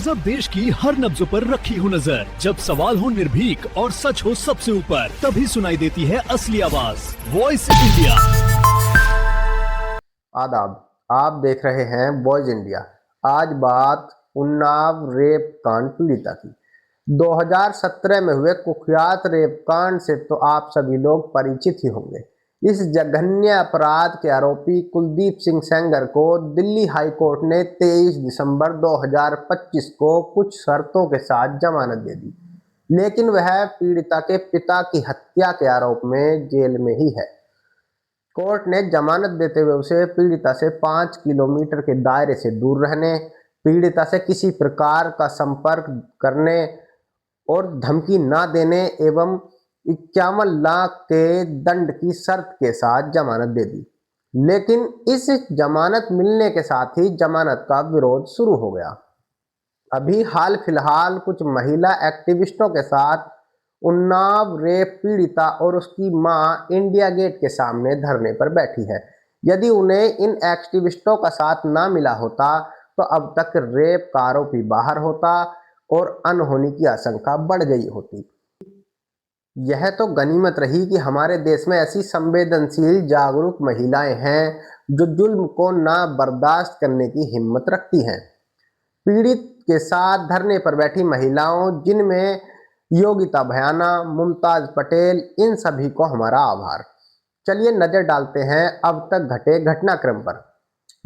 जब देश की हर नब्ज पर रखी हो नजर, जब सवाल हो निर्भीक और सच हो सबसे ऊपर, तभी सुनाई देती है असली आवाज, वॉइस इंडिया। आदाब, आप देख रहे हैं वॉइस इंडिया। आज बात उन्नाव रेप कांड पीड़िता की। 2017 में हुए कुख्यात रेप कांड से तो आप सभी लोग परिचित ही होंगे। इस जघन्य अपराध के आरोपी कुलदीप सिंह सेंगर को दिल्ली हाई कोर्ट ने 23 दिसंबर 2025 को कुछ शर्तों के साथ जमानत दे दी, लेकिन वह पीड़िता के पिता की हत्या के आरोप में जेल में ही है। कोर्ट ने जमानत देते हुए उसे पीड़िता से 5 किलोमीटर के दायरे से दूर रहने, पीड़िता से किसी प्रकार का संपर्क करने और धमकी न देने एवं 51 लाख के दंड की शर्त के साथ जमानत दे दी। लेकिन इस जमानत मिलने के साथ ही जमानत का विरोध शुरू हो गया। अभी हाल फिलहाल कुछ महिला एक्टिविस्टों के साथ उन्नाव रेप पीड़िता और उसकी मां इंडिया गेट के सामने धरने पर बैठी है। यदि उन्हें इन एक्टिविस्टों का साथ ना मिला होता तो अब तक रेप का आरोपी बाहर होता और अनहोनी की आशंका बढ़ गई होती। यह तो गनीमत रही कि हमारे देश में ऐसी संवेदनशील जागरूक महिलाएं हैं जो जुल्म को ना बर्दाश्त करने की हिम्मत रखती हैं। पीड़ित के साथ धरने पर बैठी महिलाओं, जिनमें योगिता भयाना, मुमताज पटेल, इन सभी को हमारा आभार। चलिए नजर डालते हैं अब तक घटे घटनाक्रम पर।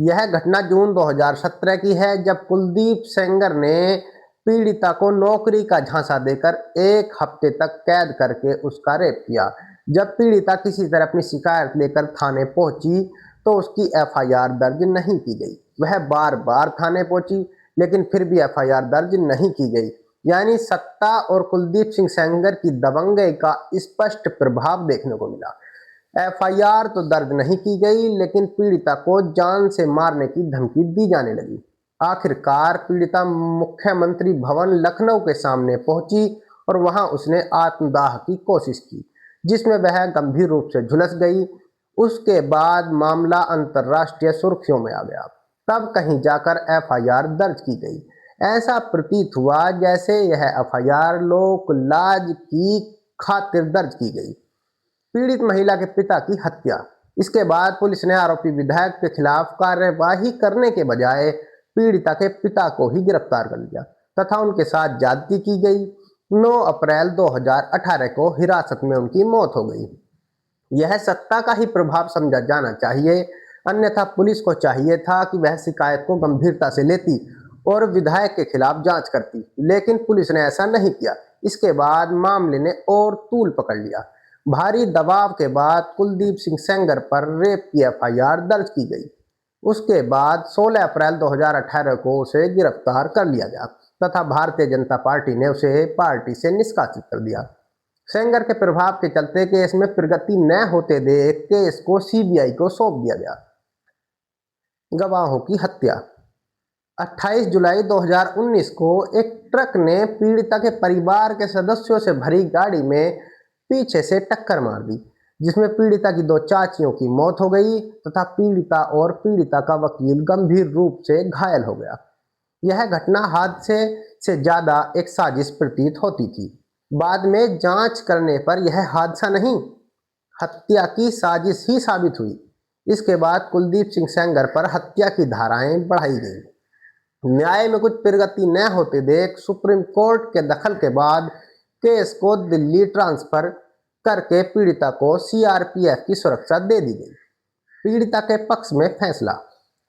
यह घटना जून 2017 की है, जब कुलदीप सेंगर ने पीड़िता को नौकरी का झांसा देकर 1 हफ्ते तक कैद करके उसका रेप किया। जब पीड़िता किसी तरह अपनी शिकायत लेकर थाने पहुंची तो उसकी एफआईआर दर्ज नहीं की गई। वह बार बार थाने पहुंची लेकिन फिर भी एफआईआर दर्ज नहीं की गई। यानी सत्ता और कुलदीप सिंह सेंगर की दबंगई का स्पष्ट प्रभाव देखने को मिला। एफआईआर तो दर्ज नहीं की गई, लेकिन पीड़िता को जान से मारने की धमकी दी जाने लगी। आखिरकार पीड़िता मुख्यमंत्री भवन लखनऊ के सामने पहुंची और वहां उसने आत्मदाह की कोशिश की, जिसमें वह गंभीर रूप से झुलस गई। उसके बाद मामला अंतर्राष्ट्रीय सुर्खियों में आ गया। तब कहीं जाकर एफआईआर दर्ज की गई। ऐसा प्रतीत हुआ जैसे यह एफआईआर लोक लाज की खातिर दर्ज की गई। पीड़ित महिला के पिता की हत्या। इसके बाद पुलिस ने आरोपी विधायक के खिलाफ कार्यवाही करने के बजाय पीड़िता के पिता को ही गिरफ्तार कर लिया तथा उनके साथ ज्यादती की गई। 9 अप्रैल 2018 को हिरासत में उनकी मौत हो गई। यह सत्ता का ही प्रभाव समझा जाना चाहिए, अन्यथा पुलिस को चाहिए था कि वह शिकायत को गंभीरता से लेती और विधायक के खिलाफ जांच करती, लेकिन पुलिस ने ऐसा नहीं किया। इसके बाद मामले ने और तूल पकड़ लिया। भारी दबाव के बाद कुलदीप सिंह सेंगर पर रेप की एफआईआर दर्ज की गई। उसके बाद 16 अप्रैल 2018 को उसे गिरफ्तार कर लिया गया तथा भारतीय जनता पार्टी ने उसे पार्टी से निष्कासित कर दिया। सेंगर के प्रभाव के चलते केस में प्रगति न होते देख केस को सीबीआई को सौंप दिया गया। गवाहों की हत्या। 28 जुलाई 2019 को एक ट्रक ने पीड़िता के परिवार के सदस्यों से भरी गाड़ी में पीछे से टक्कर मार दी, जिसमें पीड़िता की 2 चाचियों की मौत हो गई तथा पीड़िता और पीड़िता का वकील गंभीर रूप से घायल हो गया। यह घटना हादसे से ज्यादा एक साजिश प्रतीत होती थी। बाद में जांच करने पर यह हादसा नहीं, हत्या की साजिश ही साबित हुई। इसके बाद कुलदीप सिंह सेंगर पर हत्या की धाराएं बढ़ाई गई। न्याय में कुछ प्रगति न होते देख सुप्रीम कोर्ट के दखल के बाद केस को दिल्ली ट्रांसफर करके पीड़िता को सीआरपीएफ की सुरक्षा दे दी गई। पीड़िता के पक्ष में फैसला।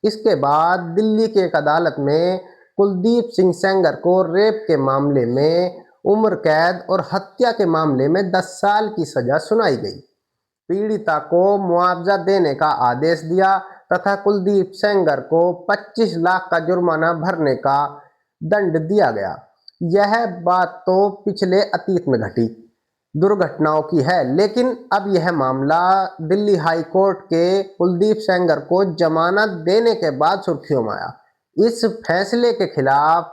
इसके बाद दिल्ली की एक अदालत में कुलदीप सिंह सेंगर को रेप के मामले में उम्र कैद और हत्या के मामले में 10 साल की सजा सुनाई गई। पीड़िता को मुआवजा देने का आदेश दिया तथा कुलदीप सेंगर को 25 लाख का जुर्माना भरने का दंड दिया गया। यह बात तो पिछले अतीत में घटी दुर्घटनाओं की है, लेकिन अब यह मामला दिल्ली हाई कोर्ट के कुलदीप सेंगर को जमानत देने के बाद सुर्खियों में आया। इस फैसले के खिलाफ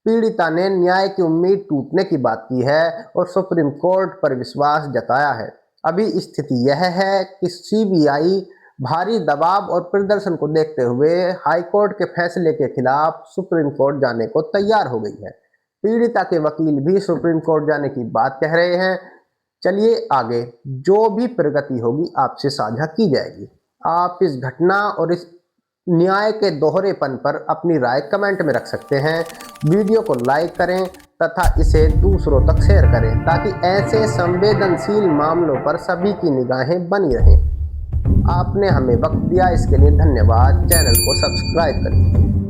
पीड़िता ने न्याय की उम्मीद टूटने की बात की है और सुप्रीम कोर्ट पर विश्वास जताया है। अभी स्थिति यह है कि सीबीआई भारी दबाव और प्रदर्शन को देखते हुए हाईकोर्ट के फैसले के खिलाफ सुप्रीम कोर्ट जाने को तैयार हो गई है। पीड़िता के वकील भी सुप्रीम कोर्ट जाने की बात कह रहे हैं। चलिए आगे जो भी प्रगति होगी आपसे साझा की जाएगी। आप इस घटना और इस न्याय के दोहरेपन पर अपनी राय कमेंट में रख सकते हैं। वीडियो को लाइक करें तथा इसे दूसरों तक शेयर करें ताकि ऐसे संवेदनशील मामलों पर सभी की निगाहें बनी रहें। आपने हमें वक्त दिया, इसके लिए धन्यवाद। चैनल को सब्सक्राइब करें।